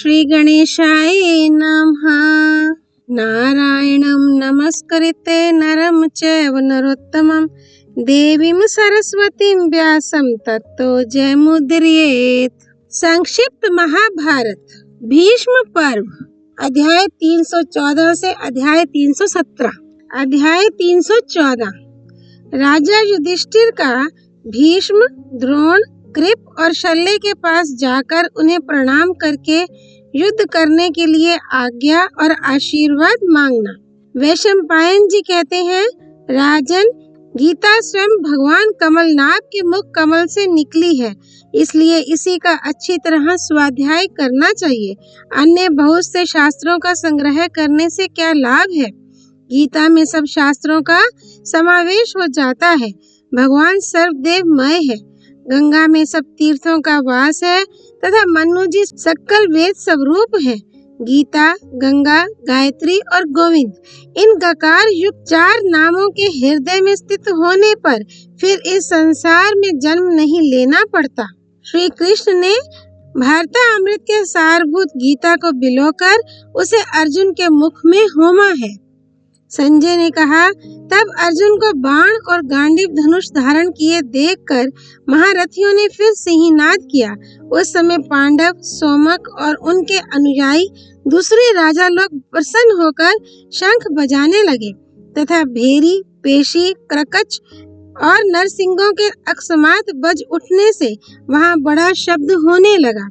श्री गणेशाय नमः। नारायणं नमस्कृत्य नरं चैव नरोत्तमं देवीं सरस्वतीं व्यासं ततो जयमुदीरयेत्। संक्षिप्त महाभारत भीष्म पर्व अध्याय 314 से अध्याय 317। अध्याय 314 राजा युधिष्ठिर का भीष्म, द्रोण, कृप और शल्य के पास जाकर उन्हें प्रणाम करके युद्ध करने के लिए आज्ञा और आशीर्वाद मांगना। वैशंपायन जी कहते हैं, राजन, गीता स्वयं भगवान कमलनाथ के मुख कमल से निकली है, इसलिए इसी का अच्छी तरह स्वाध्याय करना चाहिए। अन्य बहुत से शास्त्रों का संग्रह करने से क्या लाभ है? गीता में सब शास्त्रों का समावेश हो जाता है। भगवान सर्वदेवमय है। गंगा में सब तीर्थों का वास है तथा मनु जी सकल वेद स्वरूप है। गीता, गंगा, गायत्री और गोविंद, इन गकार युक्त 4 नामों के हृदय में स्थित होने पर फिर इस संसार में जन्म नहीं लेना पड़ता। श्री कृष्ण ने भारतामृत के सारभूत गीता को बिलोकर उसे अर्जुन के मुख में होमा है। संजय ने कहा, तब अर्जुन को बाण और गांडीव धनुष धारण किए देखकर महारथियों ने फिर सिंहनाद किया। उस समय पांडव, सोमक और उनके अनुयायी दूसरे राजा लोग प्रसन्न होकर शंख बजाने लगे तथा भेरी, पेशी, क्रकच और नरसिंहों के अकस्मात बज उठने से वहां बड़ा शब्द होने लगा।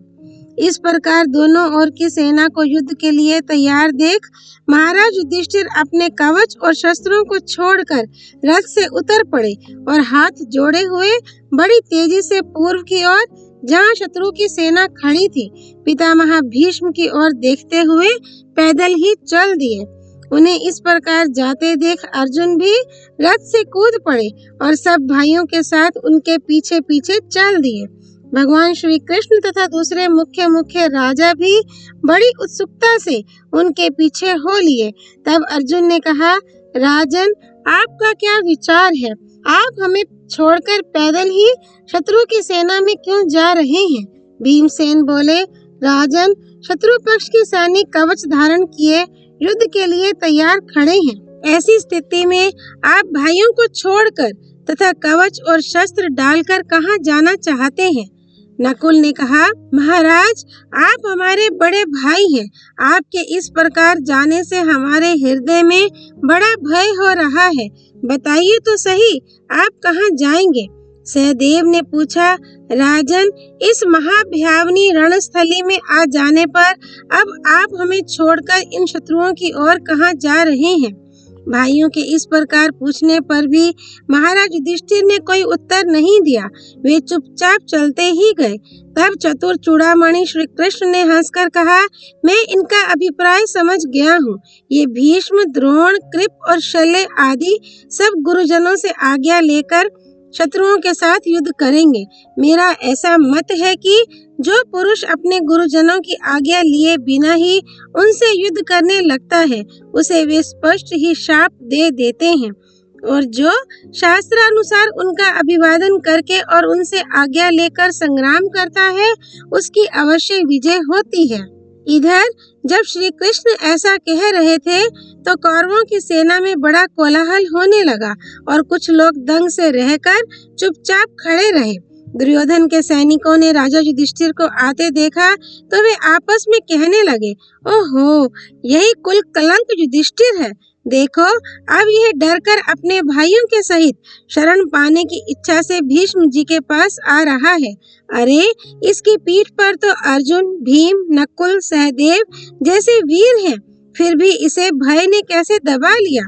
इस प्रकार दोनों ओर की सेना को युद्ध के लिए तैयार देख महाराज युधिष्ठिर अपने कवच और शस्त्रों को छोड़कर रथ से उतर पड़े और हाथ जोड़े हुए बड़ी तेजी से पूर्व की ओर, जहां शत्रु की सेना खड़ी थी, पितामह भीष्म की ओर देखते हुए पैदल ही चल दिए। उन्हें इस प्रकार जाते देख अर्जुन भी रथ से कूद पड़े और सब भाइयों के साथ उनके पीछे पीछे चल दिए। भगवान श्री कृष्ण तथा दूसरे मुख्य राजा भी बड़ी उत्सुकता से उनके पीछे हो लिए। तब अर्जुन ने कहा, राजन, आपका क्या विचार है? आप हमें छोड़कर पैदल ही शत्रु की सेना में क्यों जा रहे हैं? भीमसेन बोले, राजन, शत्रु पक्ष के सैनिक कवच धारण किए युद्ध के लिए तैयार खड़े हैं। ऐसी स्थिति में आप भाइयों को छोड़कर तथा कवच और शस्त्र डालकर कहां जाना चाहते हैं? नकुल ने कहा, महाराज, आप हमारे बड़े भाई हैं। आपके इस प्रकार जाने से हमारे हृदय में बड़ा भय हो रहा है। बताइए तो सही, आप कहां जाएंगे? सहदेव ने पूछा, राजन, इस महाभयावनी रणस्थली में आ जाने पर अब आप हमें छोड़कर इन शत्रुओं की ओर कहां जा रहे हैं? भाइयों के इस प्रकार पूछने पर भी महाराज युधिष्ठिर ने कोई उत्तर नहीं दिया। वे चुपचाप चलते ही गए। तब चतुर चूड़ामणि श्री कृष्ण ने हंसकर कहा, मैं इनका अभिप्राय समझ गया हूँ। ये भीष्म, द्रोण, कृप और शल्य आदि सब गुरुजनों से आज्ञा लेकर शत्रुओं के साथ युद्ध करेंगे। मेरा ऐसा मत है कि जो पुरुष अपने गुरुजनों की आज्ञा लिए बिना ही उनसे युद्ध करने लगता है, उसे वे स्पष्ट ही शाप दे देते हैं, और जो शास्त्रानुसार उनका अभिवादन करके और उनसे आज्ञा लेकर संग्राम करता है, उसकी अवश्य विजय होती है। इधर जब श्री कृष्ण ऐसा कह रहे थे तो कौरवों की सेना में बड़ा कोलाहल होने लगा और कुछ लोग दंग से रहकर चुपचाप खड़े रहे। दुर्योधन के सैनिकों ने राजा युधिष्ठिर को आते देखा तो वे आपस में कहने लगे, ओहो, यही कुल कलंक युधिष्ठिर है। देखो, अब यह डरकर अपने भाइयों के सहित शरण पाने की इच्छा से भीष्म जी के पास आ रहा है। अरे, इसकी पीठ पर तो अर्जुन, भीम, नकुल, सहदेव जैसे वीर हैं, फिर भी इसे भय ने कैसे दबा लिया?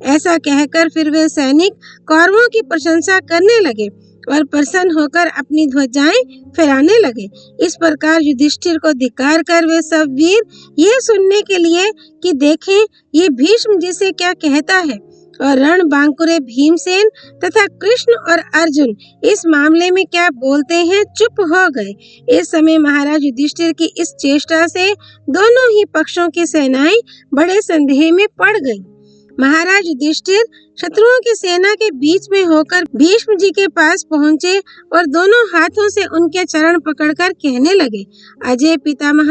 ऐसा कहकर फिर वे सैनिक कौरवों की प्रशंसा करने लगे और प्रसन्न होकर अपनी ध्वजाएं फहराने लगे। इस प्रकार युधिष्ठिर को धिक्कार कर वे सब वीर यह सुनने के लिए कि देखें ये भीष्म जी से क्या कहता है, और रणबांकुरे भीमसेन तथा कृष्ण और अर्जुन इस मामले में क्या बोलते हैं, चुप हो गए। इस समय महाराज युधिष्ठिर की इस चेष्टा से दोनों ही पक्षों की सेनाएं बड़े संदेह में पड़ गईं। महाराज युधिष्ठिर शत्रुओं की सेना के बीच में होकर भीष्म जी के पास पहुँचे और दोनों हाथों से उनके चरण पकड़कर कहने लगे, अजय पितामह,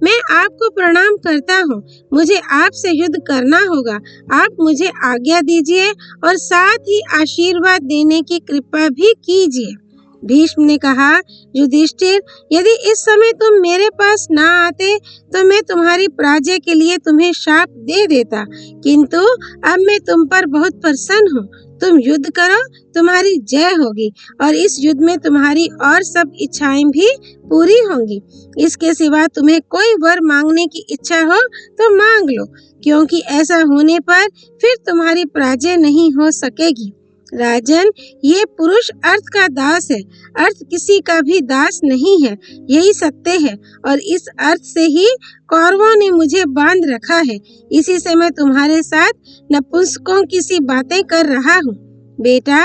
मैं आपको प्रणाम करता हूँ। मुझे आपसे युद्ध करना होगा। आप मुझे आज्ञा दीजिए और साथ ही आशीर्वाद देने की कृपा भी कीजिए। भीष्म ने कहा, युधिष्ठिर, यदि इस समय तुम मेरे पास ना आते तो मैं तुम्हारी पराजय के लिए तुम्हें शाप दे देता, किंतु अब मैं तुम पर बहुत प्रसन्न हूँ। तुम युद्ध करो, तुम्हारी जय होगी और इस युद्ध में तुम्हारी और सब इच्छाएं भी पूरी होंगी। इसके सिवा तुम्हें कोई वर मांगने की इच्छा हो तो मांग लो, क्योंकि ऐसा होने पर फिर तुम्हारी पराजय नहीं हो सकेगी। राजन, ये पुरुष अर्थ का दास है, अर्थ किसी का भी दास नहीं है, यही सत्य है और इस अर्थ से ही कौरवों ने मुझे बांध रखा है। इसी से मैं तुम्हारे साथ नपुंसकों की सी बातें कर रहा हूँ। बेटा,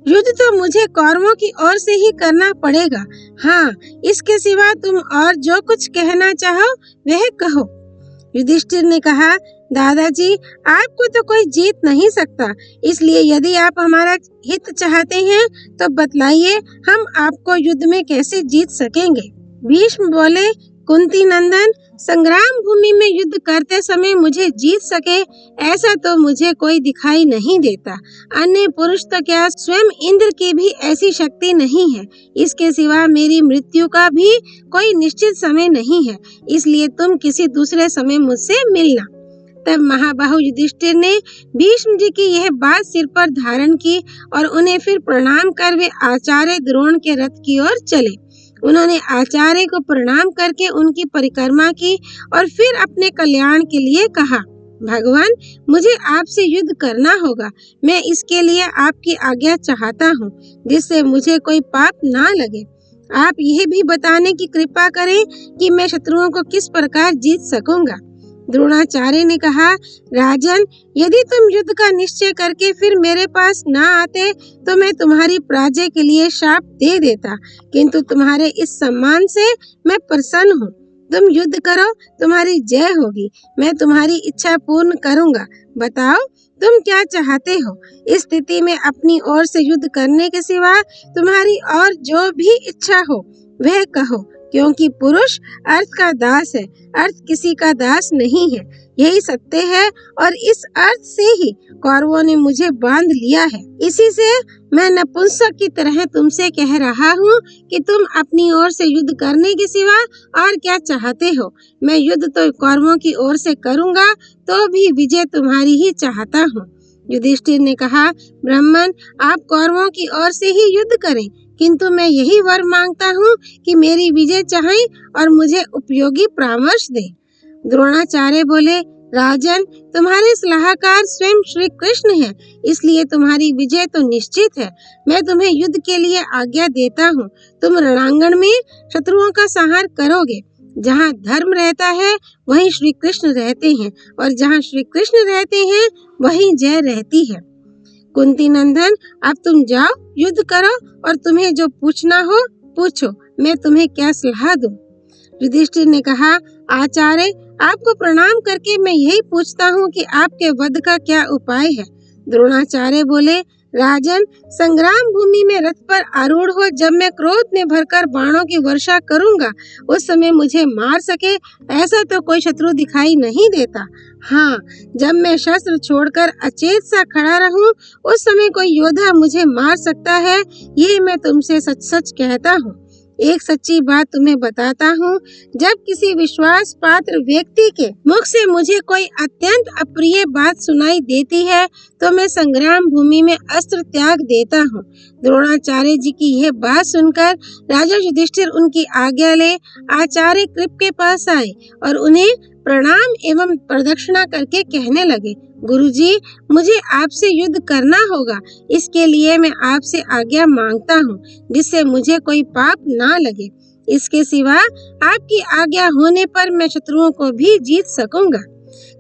युद्ध तो मुझे कौरवों की ओर से ही करना पड़ेगा। हाँ, इसके सिवा तुम और जो कुछ कहना चाहो वह कहो। युधिष्ठिर ने कहा, दादाजी, आपको तो कोई जीत नहीं सकता, इसलिए यदि आप हमारा हित चाहते हैं तो बतलाइए, हम आपको युद्ध में कैसे जीत सकेंगे। भीष्म बोले, कुंती नंदन, संग्राम भूमि में युद्ध करते समय मुझे जीत सके ऐसा तो मुझे कोई दिखाई नहीं देता। अन्य पुरुष तो क्या, स्वयं इंद्र की भी ऐसी शक्ति नहीं है। इसके सिवा मेरी मृत्यु का भी कोई निश्चित समय नहीं है, इसलिए तुम किसी दूसरे समय मुझसे मिलना। तब महाबाहु युधिष्ठिर ने भीष्म जी की यह बात सिर पर धारण की और उन्हें फिर प्रणाम कर वे आचार्य द्रोण के रथ की ओर चले। उन्होंने आचार्य को प्रणाम करके उनकी परिक्रमा की और फिर अपने कल्याण के लिए कहा, भगवान, मुझे आपसे युद्ध करना होगा। मैं इसके लिए आपकी आज्ञा चाहता हूँ, जिससे मुझे कोई पाप ना लगे। आप यह भी बताने की कृपा करें कि मैं शत्रुओं को किस प्रकार जीत सकूंगा। द्रोणाचार्य ने कहा, राजन, यदि तुम युद्ध का निश्चय करके फिर मेरे पास ना आते तो मैं तुम्हारी पराजय के लिए शाप दे देता, किंतु तुम्हारे इस सम्मान से मैं प्रसन्न हूँ। तुम युद्ध करो, तुम्हारी जय होगी। मैं तुम्हारी इच्छा पूर्ण करूँगा। बताओ, तुम क्या चाहते हो। इस स्थिति में अपनी ओर से युद्ध करने के सिवा तुम्हारी और जो भी इच्छा हो वह कहो, क्योंकि पुरुष अर्थ का दास है, अर्थ किसी का दास नहीं है। यही सत्य है और इस अर्थ से ही कौरवों ने मुझे बांध लिया है। इसी से मैं नपुंसक की तरह तुमसे कह रहा हूँ कि तुम अपनी ओर से युद्ध करने के सिवा और क्या चाहते हो। मैं युद्ध तो कौरवों की ओर से करूँगा, तो भी विजय तुम्हारी ही चाहता हूँ। युधिष्ठिर ने कहा, ब्राह्मण, आप कौरवों की ओर से ही युद्ध करें, किंतु मैं यही वर मांगता हूँ कि मेरी विजय चाहें और मुझे उपयोगी परामर्श दें। द्रोणाचार्य बोले, राजन, तुम्हारे सलाहकार स्वयं श्री कृष्ण हैं, इसलिए तुम्हारी विजय तो निश्चित है। मैं तुम्हें युद्ध के लिए आज्ञा देता हूँ। तुम रणांगण में शत्रुओं का संहार करोगे। जहाँ धर्म रहता है वहीं श्री कृष्ण रहते हैं और जहाँ श्री कृष्ण रहते हैं वहीं जय रहती है। कुंती नंदन, अब तुम जाओ, युद्ध करो और तुम्हें जो पूछना हो पूछो, मैं तुम्हें क्या सलाह दूं। युधिष्ठिर ने कहा, आचार्य, आपको प्रणाम करके मैं यही पूछता हूँ कि आपके वध का क्या उपाय है। द्रोणाचार्य बोले, राजन, संग्राम भूमि में रथ पर आरूढ़ हो जब मैं क्रोध में भरकर बाणों की वर्षा करूंगा, उस समय मुझे मार सके ऐसा तो कोई शत्रु दिखाई नहीं देता। हाँ, जब मैं शस्त्र छोड़कर अचेत सा खड़ा रहूं, उस समय कोई योद्धा मुझे मार सकता है, ये मैं तुमसे सच सच कहता हूँ। एक सच्ची बात तुम्हें बताता हूँ, जब किसी विश्वास पात्र व्यक्ति के मुख से मुझे कोई अत्यंत अप्रिय बात सुनाई देती है तो मैं संग्राम भूमि में अस्त्र त्याग देता हूँ। द्रोणाचार्य जी की यह बात सुनकर राजा युधिष्ठिर उनकी आज्ञा ले आचार्य कृप के पास आए और उन्हें प्रणाम एवं प्रदक्षिणा करके कहने लगे, गुरुजी, मुझे आपसे युद्ध करना होगा। इसके लिए मैं आपसे आज्ञा मांगता हूँ, जिससे मुझे कोई पाप ना लगे। इसके सिवा आपकी आज्ञा होने पर मैं शत्रुओं को भी जीत सकूंगा।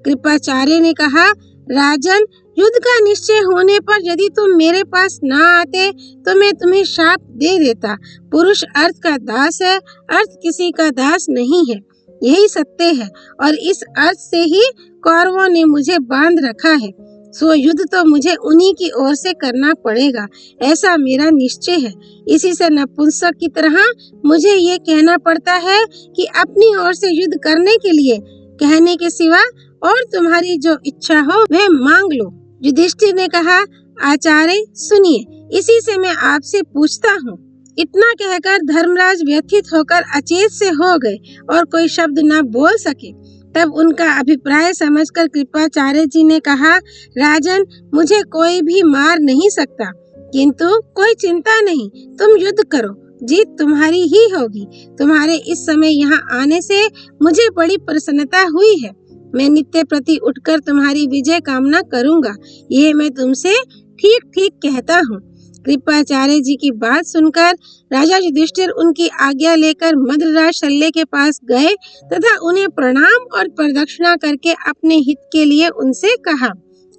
कृपाचार्य ने कहा, राजन, युद्ध का निश्चय होने पर यदि तुम मेरे पास ना आते तो मैं तुम्हें शाप दे देता। पुरुष अर्थ का दास है, अर्थ किसी का दास नहीं है। यही सत्य है और इस अर्थ से ही कौरवों ने मुझे बांध रखा है। सो युद्ध तो मुझे उन्हीं की ओर से करना पड़ेगा, ऐसा मेरा निश्चय है। इसी से नपुंसक की तरह मुझे ये कहना पड़ता है कि अपनी ओर से युद्ध करने के लिए कहने के सिवा और तुम्हारी जो इच्छा हो वह मांग लो। युधिष्ठिर ने कहा, आचार्य सुनिए, इसी से मैं आपसे पूछता हूँ। इतना कहकर धर्मराज व्यथित होकर अचेत से हो गए और कोई शब्द न बोल सके। तब उनका अभिप्राय समझकर कृपाचार्य जी ने कहा, राजन, मुझे कोई भी मार नहीं सकता, किंतु कोई चिंता नहीं, तुम युद्ध करो, जीत तुम्हारी ही होगी। तुम्हारे इस समय यहाँ आने से मुझे बड़ी प्रसन्नता हुई है। मैं नित्य प्रति उठकर तुम्हारी विजय कामना करूँगा, ये मैं तुमसे ठीक ठीक कहता हूँ। कृपाचार्य जी की बात सुनकर राजा युधिष्ठिर उनकी आज्ञा लेकर मद्रराज शल्य के पास गए तथा उन्हें प्रणाम और प्रदक्षिणा करके अपने हित के लिए उनसे कहा,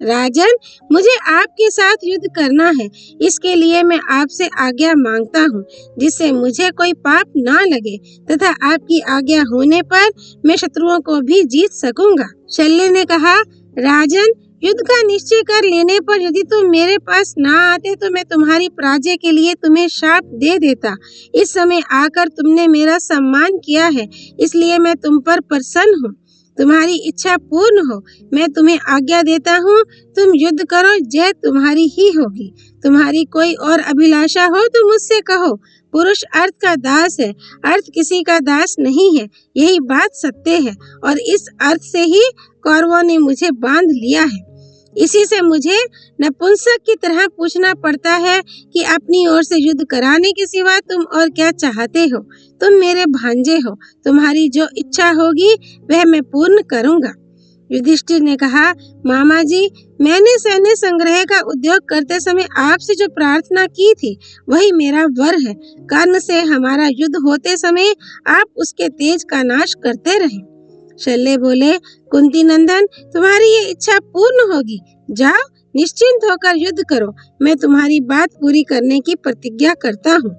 राजन, मुझे आपके साथ युद्ध करना है, इसके लिए मैं आपसे आज्ञा मांगता हूँ, जिससे मुझे कोई पाप ना लगे तथा आपकी आज्ञा होने पर मैं शत्रुओं को भी जीत सकूंगा। शल्य ने कहा, राजन, युद्ध का निश्चय कर लेने पर यदि तुम मेरे पास ना आते तो मैं तुम्हारी पराजय के लिए तुम्हें शाप दे देता। इस समय आकर तुमने मेरा सम्मान किया है, इसलिए मैं तुम पर प्रसन्न हूँ। तुम्हारी इच्छा पूर्ण हो, मैं तुम्हें आज्ञा देता हूँ, तुम युद्ध करो, जय तुम्हारी ही होगी। तुम्हारी कोई और अभिलाषा हो तो मुझसे कहो। पुरुष अर्थ का दास है, अर्थ किसी का दास नहीं है, यही बात सत्य है और इस अर्थ से ही कौरवों ने मुझे बांध लिया है। इसी से मुझे नपुंसक की तरह पूछना पड़ता है कि अपनी ओर से युद्ध कराने के सिवा तुम और क्या चाहते हो। तुम मेरे भांजे हो, तुम्हारी जो इच्छा होगी वह मैं पूर्ण करूंगा। युधिष्ठिर ने कहा, मामा जी, मैंने सैन्य संग्रह का उद्योग करते समय आपसे जो प्रार्थना की थी वही मेरा वर है। कर्ण से हमारा युद्ध होते समय आप उसके तेज का नाश करते रहे। शल्य बोले, कुंती नंदन, तुम्हारी ये इच्छा पूर्ण होगी, जाओ निश्चिंत होकर युद्ध करो, मैं तुम्हारी बात पूरी करने की प्रतिज्ञा करता हूँ।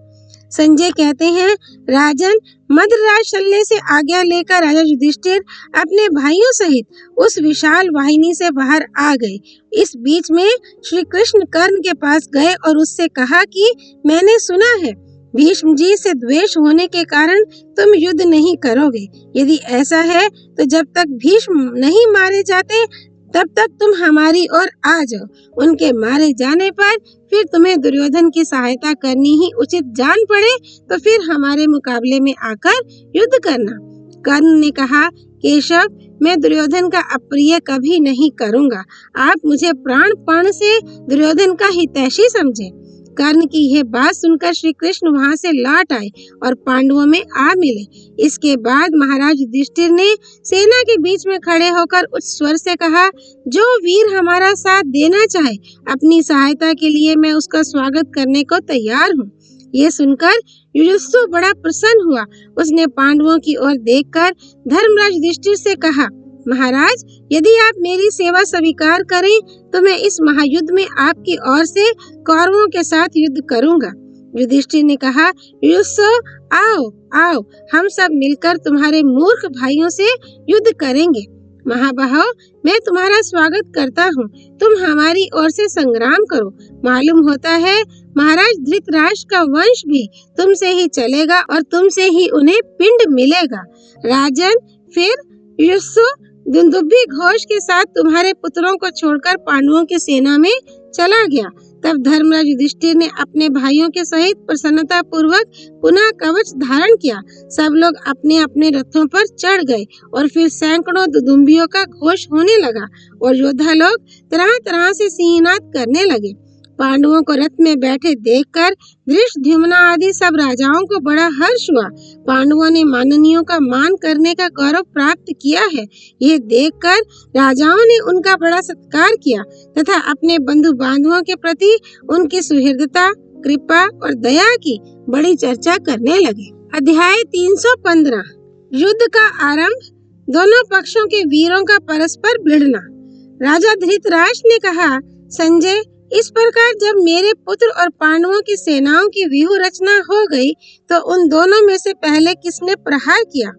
संजय कहते हैं, राजन, मद्रराज शल्य से आज्ञा लेकर राजा युधिष्ठिर अपने भाइयों सहित उस विशाल वाहिनी से बाहर आ गए। इस बीच में श्री कृष्ण कर्ण के पास गए और उससे कहा कि मैंने सुना है भीष्म जी से द्वेष होने के कारण तुम युद्ध नहीं करोगे। यदि ऐसा है तो जब तक भीष्म नहीं मारे जाते तब तक तुम हमारी ओर आ जाओ। उनके मारे जाने पर फिर तुम्हें दुर्योधन की सहायता करनी ही उचित जान पड़े तो फिर हमारे मुकाबले में आकर युद्ध करना। कर्ण ने कहा, केशव, मैं दुर्योधन का अप्रिय कभी नहीं करूंगा। आप मुझे प्राणपण से दुर्योधन का हितैषी समझे। कर्ण की यह बात सुनकर श्री कृष्ण वहां से लौट आए और पांडवों में आ मिले। इसके बाद महाराज युधिष्ठिर ने सेना के बीच में खड़े होकर उच्च स्वर से कहा, जो वीर हमारा साथ देना चाहे अपनी सहायता के लिए मैं उसका स्वागत करने को तैयार हूँ। ये सुनकर युधिष्ठिर बड़ा प्रसन्न हुआ। उसने पांडवों की ओर देखकर धर्मराज युधिष्ठिर से कहा, महाराज, यदि आप मेरी सेवा स्वीकार करें तो मैं इस महायुद्ध में आपकी ओर से कौरवों के साथ युद्ध करूंगा। युधिष्ठिर ने कहा, युधिष्ठिर, आओ आओ, हम सब मिलकर तुम्हारे मूर्ख भाइयों से युद्ध करेंगे। महाबाहो, मैं तुम्हारा स्वागत करता हूँ, तुम हमारी ओर से संग्राम करो। मालूम होता है महाराज धृतराष्ट्र का वंश भी तुमसे ही चलेगा और तुमसे ही उन्हें पिंड मिलेगा। राजन, फिर युधिष्ठिर दुंदुभि घोष के साथ तुम्हारे पुत्रों को छोड़कर पांडवों की सेना में चला गया। तब धर्मराज युधिष्ठिर ने अपने भाइयों के सहित प्रसन्नता पूर्वक पुनः कवच धारण किया। सब लोग अपने अपने रथों पर चढ़ गए और फिर सैकड़ों दुदुम्बियों का घोष होने लगा और योद्धा लोग तरह तरह से सिंहनाद करने लगे। पांडवों को रथ में बैठे देखकर धृष्टद्युम्न आदि सब राजाओं को बड़ा हर्ष हुआ। पांडवों ने माननीयों का मान करने का गौरव प्राप्त किया है। ये देखकर राजाओं ने उनका बड़ा सत्कार किया तथा अपने बंधु बांधवों के प्रति उनकी सुहृदता, कृपा और दया की बड़ी चर्चा करने लगे। अध्याय 315। युद्ध का आरंभ, दोनों पक्षों के वीरों का परस्पर भिड़ना। राजा धृतराष्ट्र ने कहा, संजय, इस प्रकार जब मेरे पुत्र और पांडवों की सेनाओं की व्यूह रचना हो गई तो उन दोनों में से पहले किसने प्रहार किया?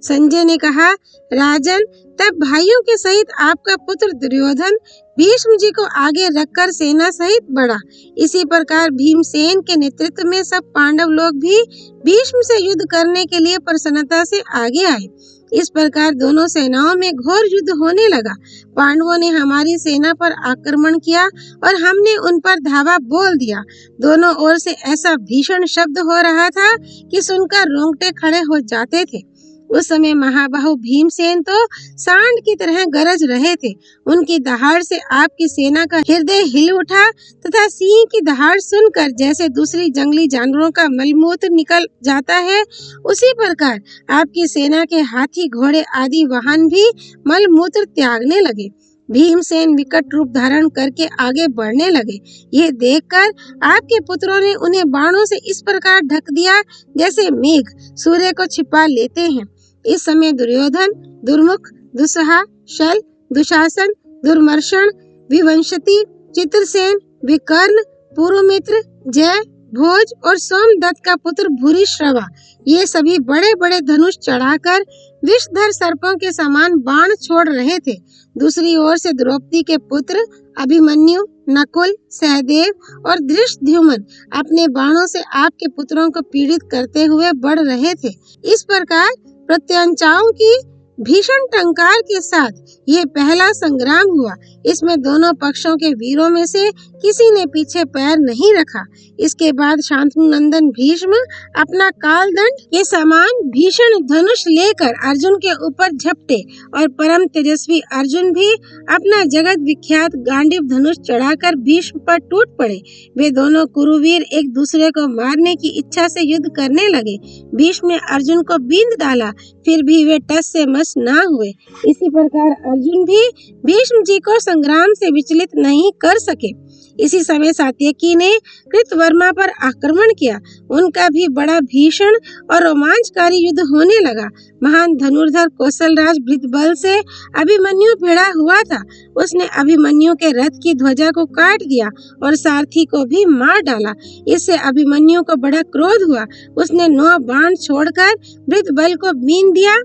संजय ने कहा, राजन, तब भाइयों के सहित आपका पुत्र दुर्योधन भीष्म जी को आगे रखकर सेना सहित बढ़ा। इसी प्रकार भीमसेन के नेतृत्व में सब पांडव लोग भी भीष्म से युद्ध करने के लिए प्रसन्नता से आगे आए। इस प्रकार दोनों सेनाओं में घोर युद्ध होने लगा। पांडवों ने हमारी सेना पर आक्रमण किया और हमने उन पर धावा बोल दिया। दोनों ओर से ऐसा भीषण शब्द हो रहा था कि सुनकर रोंगटे खड़े हो जाते थे। उस समय महाबाहु भीमसेन तो सांड की तरह गरज रहे थे। उनकी दहाड़ से आपकी सेना का हृदय हिल उठा तथा सिंह की दहाड़ सुनकर जैसे दूसरी जंगली जानवरों का मलमूत्र निकल जाता है, उसी प्रकार आपकी सेना के हाथी, घोड़े आदि वाहन भी मलमूत्र त्यागने लगे। भीमसेन विकट रूप धारण करके आगे बढ़ने लगे। ये देखकर आपके पुत्रों ने उन्हें बाणों से इस प्रकार ढक दिया जैसे मेघ सूर्य को छिपा लेते हैं। इस समय दुर्योधन, दुर्मुख, दुस्सहा, शल, दुशासन, दुर्मर्शन, विवंशति, चित्रसेन, विकर्ण, पुरुमित्र, जय, भोज और सोमदत्त का पुत्र भूरिश्रवा, ये सभी बड़े बड़े धनुष चढ़ाकर विषधर सर्पों के समान बाण छोड़ रहे थे। दूसरी ओर से द्रौपदी के पुत्र अभिमन्यु, नकुल, सहदेव और धृष्टद्युम्न अपने बाणों से आपके पुत्रों को पीड़ित करते हुए बढ़ रहे थे। इस प्रकार प्रत्यंचाओं की भीषण टंकार के साथ ये पहला संग्राम हुआ। इसमें दोनों पक्षों के वीरों में से किसी ने पीछे पैर नहीं रखा। इसके बाद शांतनु नंदन भीष्म अपना कालदंड के समान भीषण धनुष लेकर अर्जुन के ऊपर झपटे और परम तेजस्वी अर्जुन भी अपना जगत विख्यात गांडीव धनुष चढ़ाकर भीष्म पर टूट पड़े। वे दोनों कुरुवीर एक दूसरे को मारने की इच्छा से युद्ध करने लगे। भीष्म ने अर्जुन को बींध डाला, फिर भी वे टस से मस ना हुए। इसी प्रकार अर्जुन भी भीष्म जी को संग्राम से विचलित नहीं कर सके। इसी समय सात्यकी ने कृतवर्मा पर आक्रमण किया। उनका भी बड़ा भीषण और रोमांचकारी युद्ध होने लगा। महान धनुर्धर कौशलराज भृतबल से अभिमन्यु भिड़ा हुआ था। उसने अभिमन्यु के रथ की ध्वजा को काट दिया और सारथी को भी मार डाला। इससे अभिमन्यु को बड़ा क्रोध हुआ। उसने 9 बाण छोड़कर भृतबल को बीन दिया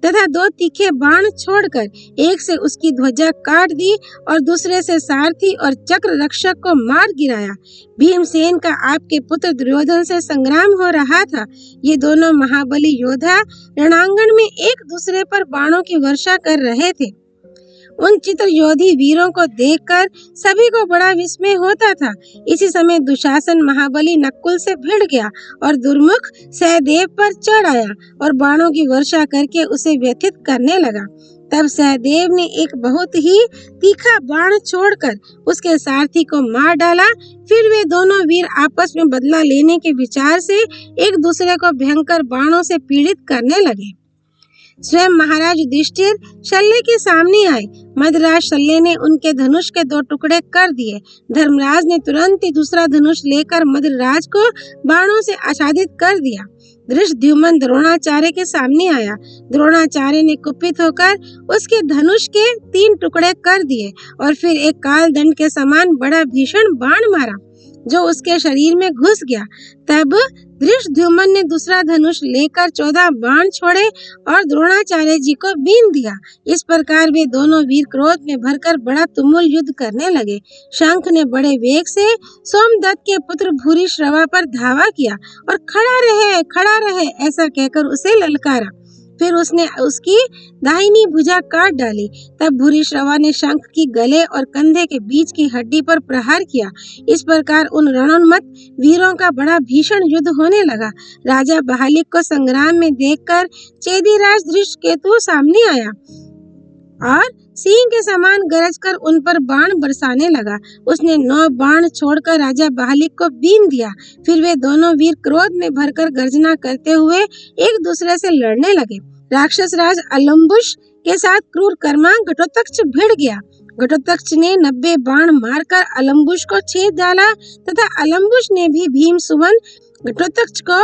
तथा 2 तीखे बाण छोड़कर एक से उसकी ध्वजा काट दी और दूसरे से सारथी और चक्र रक्षक को मार गिराया। भीमसेन का आपके पुत्र दुर्योधन से संग्राम हो रहा था। ये दोनों महाबली योद्धा रणांगण में एक दूसरे पर बाणों की वर्षा कर रहे थे। उन चित्रयोधी वीरों को देखकर सभी को बड़ा विस्मय होता था। इसी समय दुशासन महाबली नकुल से भिड़ गया और दुर्मुख सहदेव पर चढ़ आया और बाणों की वर्षा करके उसे व्यथित करने लगा। तब सहदेव ने एक बहुत ही तीखा बाण छोड़कर उसके सारथी को मार डाला। फिर वे दोनों वीर आपस में बदला लेने के विचार से एक दूसरे को भयंकर बाणों से पीड़ित करने लगे। स्वयं महाराज युधिष्ठिर शल्य के सामने आए। मदराज शल्य ने उनके धनुष के 2 टुकड़े कर दिए। धर्मराज ने तुरंत ही दूसरा धनुष लेकर मदराज को बाणों से आच्छादित कर दिया। धृष्टद्युम्न द्रोणाचार्य के सामने आया। द्रोणाचार्य ने कुपित होकर उसके धनुष के 3 टुकड़े कर दिए और फिर एक कालदंड के समान बड़ा भीषण बाण मारा जो उसके शरीर में घुस गया। तब धृष्टद्युम्न ने दूसरा धनुष लेकर 14 बाण छोड़े और द्रोणाचार्य जी को बीन दिया। इस प्रकार वे दोनों वीर क्रोध में भरकर बड़ा तुमुल युद्ध करने लगे। शंख ने बड़े वेग से सोमदत्त के पुत्र भूरिश्रवा पर धावा किया और खड़ा रहे ऐसा कहकर उसे ललकारा। फिर उसने उसकी दाहिनी भुजा काट डाली। तब भूरिश्रवा ने शंख की गले और कंधे के बीच की हड्डी पर प्रहार किया। इस प्रकार उन रणोन्मत्त वीरों का बड़ा भीषण युद्ध होने लगा। राजा बहालिक को संग्राम में देखकर चेदीराज धृष्टकेतु सामने आया और सिंह के समान गरजकर उन पर बाण बरसाने लगा। उसने 9 बाण छोड़कर राजा बहालिक को बीन दिया। फिर वे दोनों वीर क्रोध में भरकर गर्जना करते हुए एक दूसरे से लड़ने लगे। राक्षस राज अलम्बुश के साथ क्रूर कर्मा घटोत्कच भिड़ गया। घटोत्कच ने 90 बाण मारकर अलम्बुश को छेद डाला तथा अलम्बुश ने भी भीम सुवन घटोत्कच को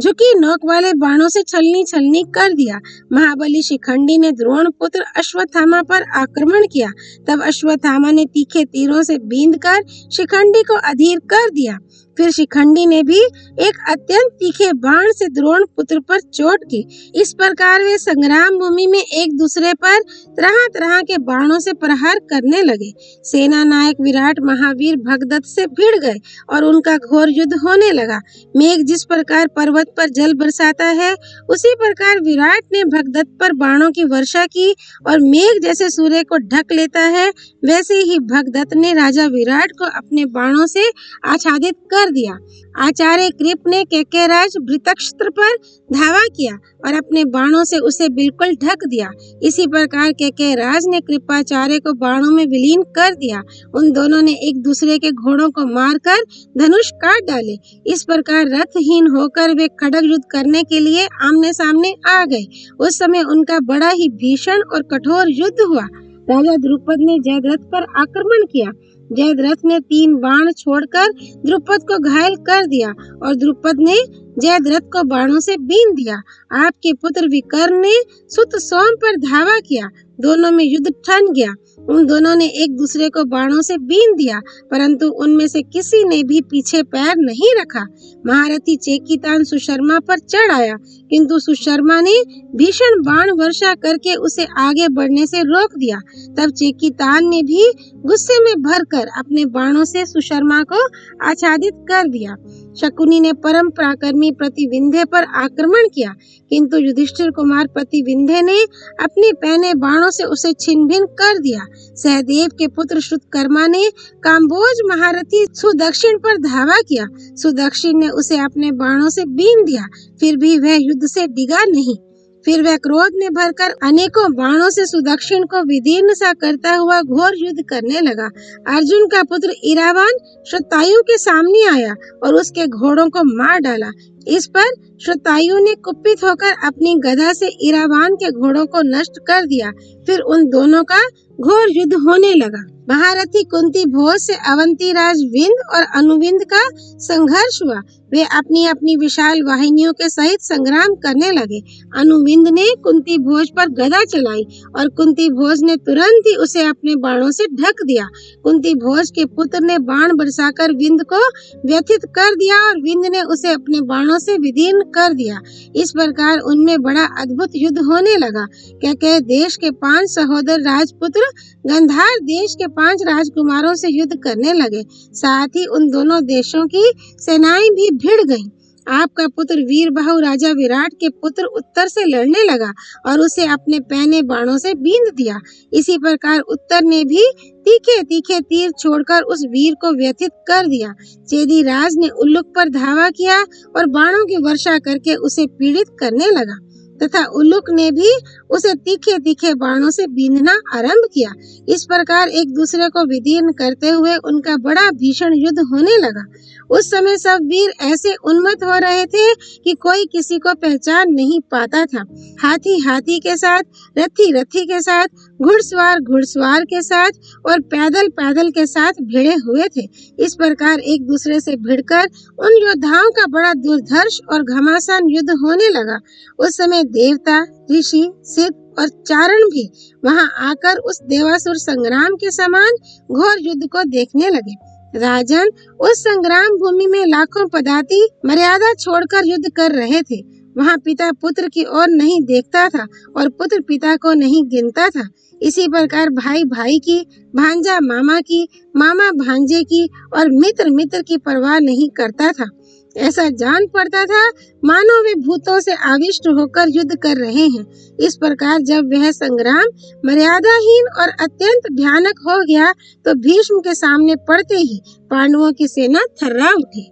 झुकी नोक वाले बाणों से छलनी छलनी कर दिया। महाबली शिखंडी ने द्रोण पुत्र अश्वत्थामा पर आक्रमण किया। तब अश्वत्थामा ने तीखे तीरों से बींधकर शिखंडी को अधीर कर दिया। फिर शिखंडी ने भी एक अत्यंत तीखे बाण से द्रोण पुत्र पर चोट की। इस प्रकार वे संग्राम भूमि में एक दूसरे पर तरह तरह के बाणों से प्रहार करने लगे। सेना नायक विराट महावीर भगदत्त से भिड़ गए और उनका घोर युद्ध होने लगा। मेघ जिस प्रकार पर्वत पर जल बरसाता है, उसी प्रकार विराट ने भगदत्त पर बाणों की वर्षा की और मेघ जैसे सूर्य को ढक लेता है, वैसे ही भगदत्त ने राजा विराट को अपने बाणों से आच्छादित कर दिया। आचार्य कृप ने केकेराज वृत्रक्षत्र पर धावा किया और अपने बाणों से उसे बिल्कुल ढक दिया। इसी प्रकार केकेराज ने कृपाचार्य को बाणों में विलीन कर दिया। उन दोनों ने एक दूसरे के घोड़ों को मारकर धनुष काट डाले। इस प्रकार रथहीन होकर वे खड़ग युद्ध करने के लिए आमने सामने आ गए। उस समय उनका बड़ा ही भीषण और कठोर युद्ध हुआ। राजा द्रुपद ने जयद्रथ पर आक्रमण किया। जयद्रथ ने 3 बाण छोड़कर द्रुपद को घायल कर दिया और द्रुपद ने जयद्रथ को बाणों से बींध दिया। आपके पुत्र विकर्ण ने सुत सोम पर धावा किया। दोनों में युद्ध ठन गया। उन दोनों ने एक दूसरे को बाणों से बींध दिया, परंतु उनमें से किसी ने भी पीछे पैर नहीं रखा। महारथी चेकितान सुशर्मा पर चढ़ आया, किंतु सुशर्मा ने भीषण बाण वर्षा करके उसे आगे बढ़ने से रोक दिया। तब चेकितान ने भी गुस्से में भरकर अपने बाणों से सुशर्मा को आच्छादित कर दिया। शकुनी ने परम पराक्रमी प्रतिविंध्य पर आक्रमण किया, किंतु युधिष्ठिर कुमार प्रतिविंध्य ने अपने पहने बाणों से उसे छिन्न-भिन्न कर दिया। सहदेव के पुत्र श्रुतकर्मा ने काम्बोज महारथी सुदक्षिण पर धावा किया। सुदक्षिण ने उसे अपने बाणों से बींध दिया, फिर भी वह युद्ध से डिगा नहीं। फिर वह क्रोध में भरकर अनेकों बाणों से सुदक्षिण को विदीर्ण सा करता हुआ घोर युद्ध करने लगा। अर्जुन का पुत्र इरावान शतायु के सामने आया और उसके घोड़ों को मार डाला। इस पर शतायु ने कुपित होकर अपनी गदा से इरावान के घोड़ों को नष्ट कर दिया। फिर उन दोनों का घोर युद्ध होने लगा। महारथी कुंती भोज से अवंती राज विंद और अनुविंद का संघर्ष हुआ। वे अपनी अपनी विशाल वाहिनियों के सहित संग्राम करने लगे। अनुविंद ने कुंती भोज पर गदा चलाई और कुंती भोज ने तुरंत ही उसे अपने बाणों से ढक दिया। कुंती भोज के पुत्र ने बाण बरसाकर विंद को व्यथित कर दिया और विंद ने उसे अपने बाणों से विदीर्ण कर दिया। इस प्रकार उनमें बड़ा अद्भुत युद्ध होने लगा। कैकेय देश के 5 सहोदर राजपुत्र गंधार देश के 5 राजकुमारों से युद्ध करने लगे। साथ ही उन दोनों देशों की सेनाएं भी भिड़ गईं। आपका पुत्र वीरबाहु राजा विराट के पुत्र उत्तर से लड़ने लगा और उसे अपने पहने बाणों से बींध दिया। इसी प्रकार उत्तर ने भी तीखे तीखे तीर छोड़कर उस वीर को व्यथित कर दिया। चेदी राज ने उल्लुक पर धावा किया और बाणों की वर्षा करके उसे पीड़ित करने लगा, तथा उल्लुक ने भी उसे तीखे तीखे बाणों से बींधना आरंभ किया। इस प्रकार एक दूसरे को विदीर्ण करते हुए उनका बड़ा भीषण युद्ध होने लगा। उस समय सब वीर ऐसे उन्मत्त हो रहे थे कि कोई किसी को पहचान नहीं पाता था। हाथी हाथी के साथ, रथी रथी के साथ, घुड़सवार घुड़सवार के साथ और पैदल पैदल के साथ भिड़े हुए थे। इस प्रकार एक दूसरे से भिड़कर उन योद्धाओं का बड़ा दुर्धर्ष और घमासान युद्ध होने लगा। उस समय देवता, ऋषि, सिद्ध और चारण भी वहां आकर उस देवासुर संग्राम के समान घोर युद्ध को देखने लगे। राजन, उस संग्राम भूमि में लाखों पदाति मर्यादा छोड़कर युद्ध कर रहे थे। वहां पिता पुत्र की ओर नहीं देखता था और पुत्र पिता को नहीं गिनता था। इसी प्रकार भाई भाई की, भांजा मामा की, मामा भांजे की और मित्र मित्र की परवाह नहीं करता था। ऐसा जान पड़ता था मानो वे भूतों से आविष्ट होकर युद्ध कर रहे हैं। इस प्रकार जब वह संग्राम मर्यादाहीन और अत्यंत भयानक हो गया तो भीष्म के सामने पड़ते ही पांडवों की सेना थर्रा उठी।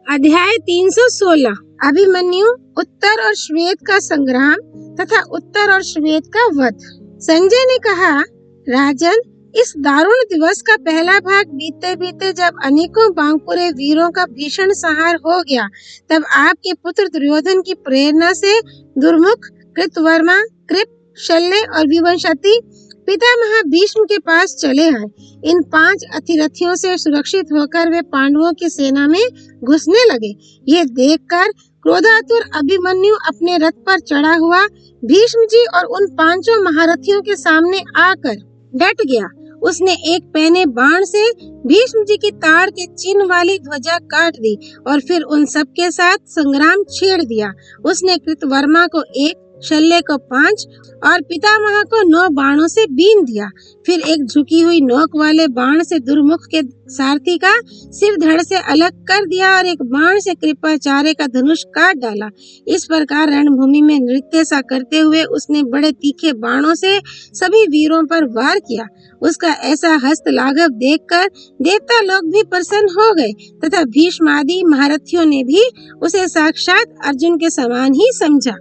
अध्याय 316 अभिमन्यु, उत्तर और श्वेत का संग्राम तथा उत्तर और श्वेत का वध। संजय ने कहा, राजन, इस दारुण दिवस का पहला भाग बीतते बीतते जब अनेकों बांकुरे वीरों का भीषण संहार हो गया, तब आपके पुत्र दुर्योधन की प्रेरणा से दुर्मुख, कृतवर्मा, कृप, शल्य और विवंशति पितामह भीष्म के पास चले आए। इन 5 अतिरथियों से सुरक्षित होकर वे पांडवों की सेना में घुसने लगे। ये देखकर क्रोधातुर अभिमन्यु अपने रथ पर चढ़ा हुआ भीष्म जी और उन पांचों महारथियों के सामने आकर डट गया। उसने एक पैने बाण से भीष्म जी की ताड़ के चिन्ह वाली ध्वजा काट दी और फिर उन सब के साथ संग्राम छेड़ दिया। उसने कृतवर्मा को 1, शल्य को 5 और पितामह को 9 बाणों से बीन दिया। फिर एक झुकी हुई नोक वाले बाण से दुर्मुख के सारथी का सिर धड़ से अलग कर दिया और एक बाण से कृपाचार्य का धनुष काट डाला। इस प्रकार रणभूमि में नृत्य सा करते हुए उसने बड़े तीखे बाणों से सभी वीरों पर वार किया। उसका ऐसा हस्त लाघव देखकर देवता लोग भी प्रसन्न हो गए तथा भीष्म आदि महारथियों ने भी उसे साक्षात अर्जुन के समान ही समझा।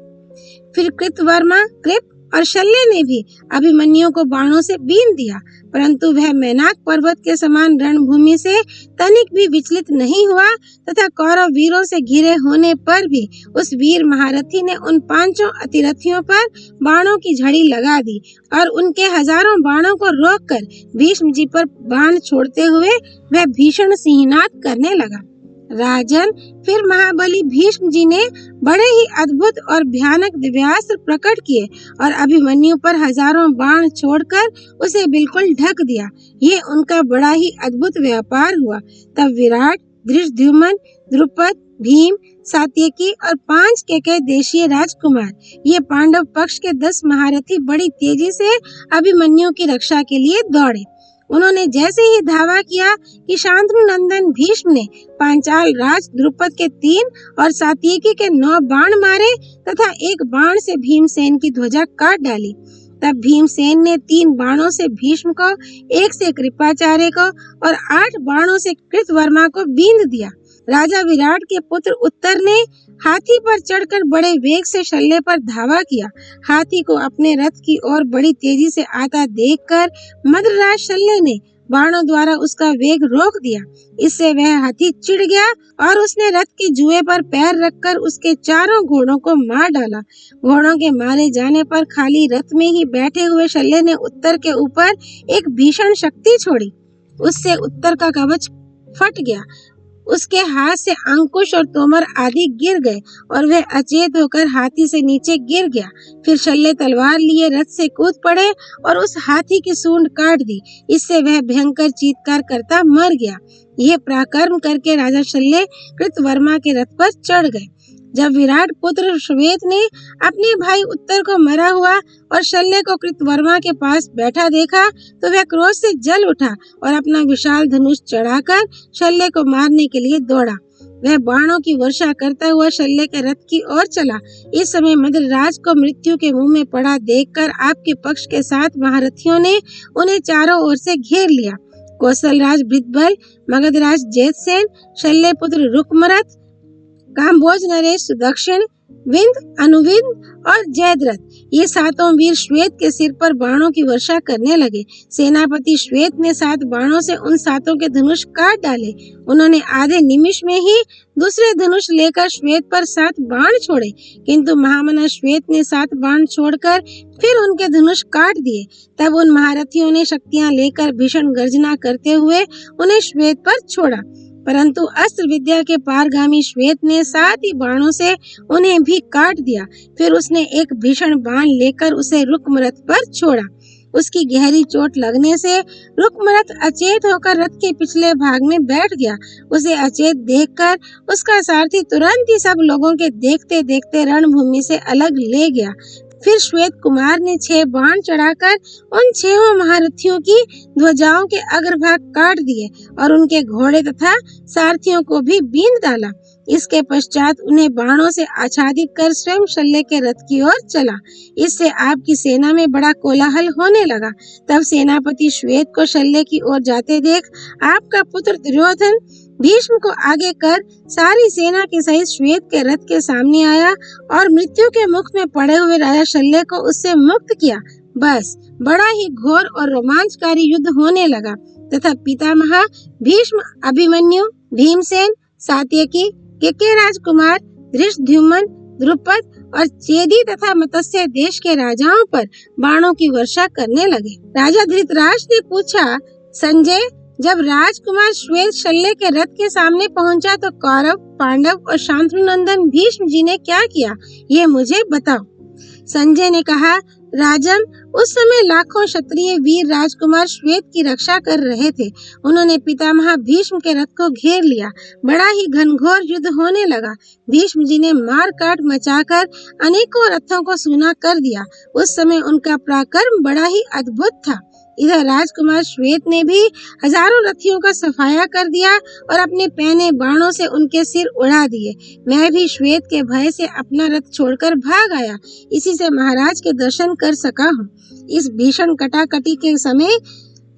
फिर कृतवर्मा, कृप और शल्य ने भी अभिमन्यु को बाणों से बीन दिया, परंतु वह मैनाक पर्वत के समान रणभूमि से तनिक भी विचलित नहीं हुआ तथा कौरव वीरों से घिरे होने पर भी उस वीर महारथी ने उन पांचों अतिरथियों पर बाणों की झड़ी लगा दी और उनके हजारों बाणों को रोककर भीष्म जी पर बाण छोड़ते हुए वह भीषण सिंहनाद करने लगा। राजन, फिर महाबली भीष्म जी ने बड़े ही अद्भुत और भयानक दिव्यास्त्र प्रकट किए और अभिमन्यु पर हजारों बाण छोड़कर उसे बिल्कुल ढक दिया। ये उनका बड़ा ही अद्भुत व्यापार हुआ। तब विराट, धृष्टद्युम्न, द्रुपद, भीम, सात्यकी और 5 केकय देशीय राजकुमार, ये पांडव पक्ष के 10 महारथी बड़ी तेजी से अभिमन्यु की रक्षा के लिए दौड़े। उन्होंने जैसे ही धावा किया कि शांतनु नंदन भीष्म ने पांचाल राज द्रुपद के 3 और सात्यकी के 9 बाण मारे तथा एक बाण से भीमसेन की ध्वजा काट डाली। तब भीमसेन ने 3 बाणों से भीष्म को, 1 से कृपाचार्य को और 8 बाणों से कृतवर्मा को बींध दिया। राजा विराट के पुत्र उत्तर ने हाथी पर चढ़कर बड़े वेग से शल्य पर धावा किया। हाथी को अपने रथ की ओर बड़ी तेजी से आता देखकर मद्रराज शल्य ने बाणों द्वारा उसका वेग रोक दिया। इससे वह हाथी चिढ़ गया और उसने रथ के जुए पर पैर रखकर उसके चारों घोड़ों को मार डाला। घोड़ों के मारे जाने पर खाली रथ में ही बैठे हुए शल्य ने उत्तर के ऊपर एक भीषण शक्ति छोड़ी। उससे उत्तर का कवच फट गया। उसके हाथ से अंकुश और तोमर आदि गिर गए और वह अचेत होकर हाथी से नीचे गिर गया। फिर शल्य तलवार लिए रथ से कूद पड़े और उस हाथी की सूंड काट दी। इससे वह भयंकर चीत्कार करता मर गया। यह पराक्रम करके राजा शल्य कृतवर्मा के रथ पर चढ़ गए। जब विराट पुत्र श्वेत ने अपने भाई उत्तर को मरा हुआ और शल्य को कृतवर्मा के पास बैठा देखा तो वह क्रोध से जल उठा और अपना विशाल धनुष चढ़ाकर शल्य को मारने के लिए दौड़ा। वह बाणों की वर्षा करता हुआ शल्य के रथ की ओर चला। इस समय मद्रराज को मृत्यु के मुंह में पड़ा देखकर आपके पक्ष के 7 महारथियों ने उन्हें चारों ओर से घेर लिया। कौशलराज भृतबल, मगधराज जयसेन, शल्य पुत्र रुकमरथ, काम्भोज नरेश सुदक्षिण, विंद, अनुविंद और जयद्रथ, ये 7 वीर श्वेत के सिर पर बाणों की वर्षा करने लगे। सेनापति श्वेत ने 7 बाणों से उन 7 के धनुष काट डाले। उन्होंने आधे निमिष में ही दूसरे धनुष लेकर श्वेत पर 7 बाण छोड़े, किंतु महामना श्वेत ने 7 बाण छोड़कर फिर उनके धनुष काट दिए। तब उन महारथियों ने शक्तियां लेकर भीषण गर्जना करते हुए उन्हें श्वेत पर छोड़ा, परंतु अस्त्र विद्या के पारगामी श्वेत ने 7 ही बाणों से उन्हें भी काट दिया। फिर उसने एक भीषण बाण लेकर उसे रुकमरथ पर छोड़ा। उसकी गहरी चोट लगने से रुकमरथ अचेत होकर रथ के पिछले भाग में बैठ गया। उसे अचेत देखकर उसका सारथी तुरंत ही सब लोगों के देखते देखते रणभूमि से अलग ले गया। फिर श्वेत कुमार ने 6 बाण चढ़ाकर उन 6 महारथियों की ध्वजाओं के अग्रभाग काट दिए और उनके घोड़े तथा सारथियों को भी बींध डाला। इसके पश्चात उन्हें बाणों से आच्छादित कर स्वयं शल्य के रथ की ओर चला। इससे आपकी सेना में बड़ा कोलाहल होने लगा। तब सेनापति श्वेत को शल्य की ओर जाते देख आपका पुत्र दुर्योधन भीष्म को आगे कर सारी सेना के सहित श्वेत के रथ के सामने आया और मृत्यु के मुख में पड़े हुए राजा शल्य को उससे मुक्त किया। बस बड़ा ही घोर और रोमांचकारी युद्ध होने लगा तथा पितामह भीष्म अभिमन्यु, भीमसेन, सात्यकी, केकय राजकुमार, धृष्टद्युम्न, द्रुपद और चेदी तथा मत्स्य देश के राजाओं पर बाणों की वर्षा करने लगे। राजा धृतराष्ट्र ने पूछा, संजय, जब राजकुमार श्वेत शल्य के रथ के सामने पहुंचा तो कौरव, पांडव और शांतनु नंदन भीष्म जी ने क्या किया, ये मुझे बताओ। संजय ने कहा, राजन, उस समय लाखों क्षत्रिय वीर राजकुमार श्वेत की रक्षा कर रहे थे। उन्होंने पितामह भीष्म के रथ को घेर लिया। बड़ा ही घनघोर युद्ध होने लगा। भीष्म जी ने मार काट मचाकर अनेकों रथों को सूना कर दिया। उस समय उनका पराक्रम बड़ा ही अद्भुत था। इधर राजकुमार श्वेत ने भी हजारों रथियों का सफाया कर दिया और अपने पहने बाणों से उनके सिर उड़ा दिए। मैं भी श्वेत के भय से अपना रथ छोड़कर भाग आया। इसी से महाराज के दर्शन कर सका हूँ। इस भीषण कटाकटी के समय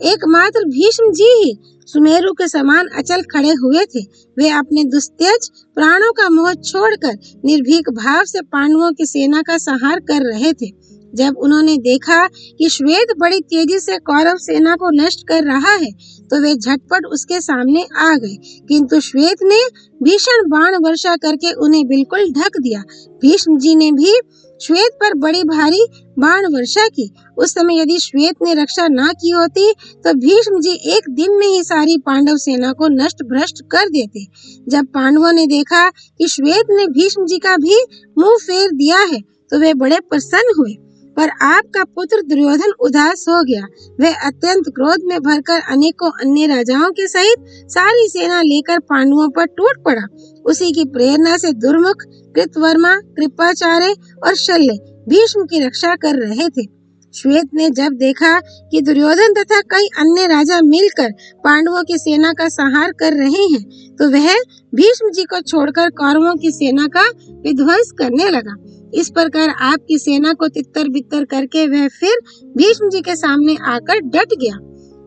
एकमात्र भीष्म जी ही सुमेरु के समान अचल खड़े हुए थे। वे अपने दुस्तेज प्राणों का मोह छोड़कर निर्भीक भाव से पांडवों की सेना का संहार कर रहे थे। जब उन्होंने देखा कि श्वेत बड़ी तेजी से कौरव सेना को नष्ट कर रहा है, तो वे झटपट उसके सामने आ गए, किंतु श्वेत ने भीषण बाण वर्षा करके उन्हें बिल्कुल ढक दिया। भीष्म जी ने भी श्वेत पर बड़ी भारी बाण वर्षा की। उस समय यदि श्वेत ने रक्षा न की होती, तो भीष्म जी एक दिन में ही सारी पांडव सेना को नष्ट भ्रष्ट कर देते। जब पांडवों ने देखा कि श्वेत ने भीष्म जी का भी मुंह फेर दिया है, तो वे बड़े प्रसन्न हुए। पर आपका पुत्र दुर्योधन उदास हो गया। वह अत्यंत क्रोध में भरकर अनेकों अन्य राजाओं के सहित सारी सेना लेकर पांडवों पर टूट पड़ा। उसी की प्रेरणा से दुर्मुख, कृतवर्मा, कृपाचार्य और शल्य भीष्म की रक्षा कर रहे थे। श्वेत ने जब देखा कि दुर्योधन तथा कई अन्य राजा मिलकर पांडवों की सेना का संहार कर रहे हैं, तो वह भीष्म जी को छोड़कर कौरवों की सेना का विध्वंस करने लगा। इस प्रकार आपकी सेना को तितर बितर करके वह फिर भीष्म जी के सामने आकर डट गया।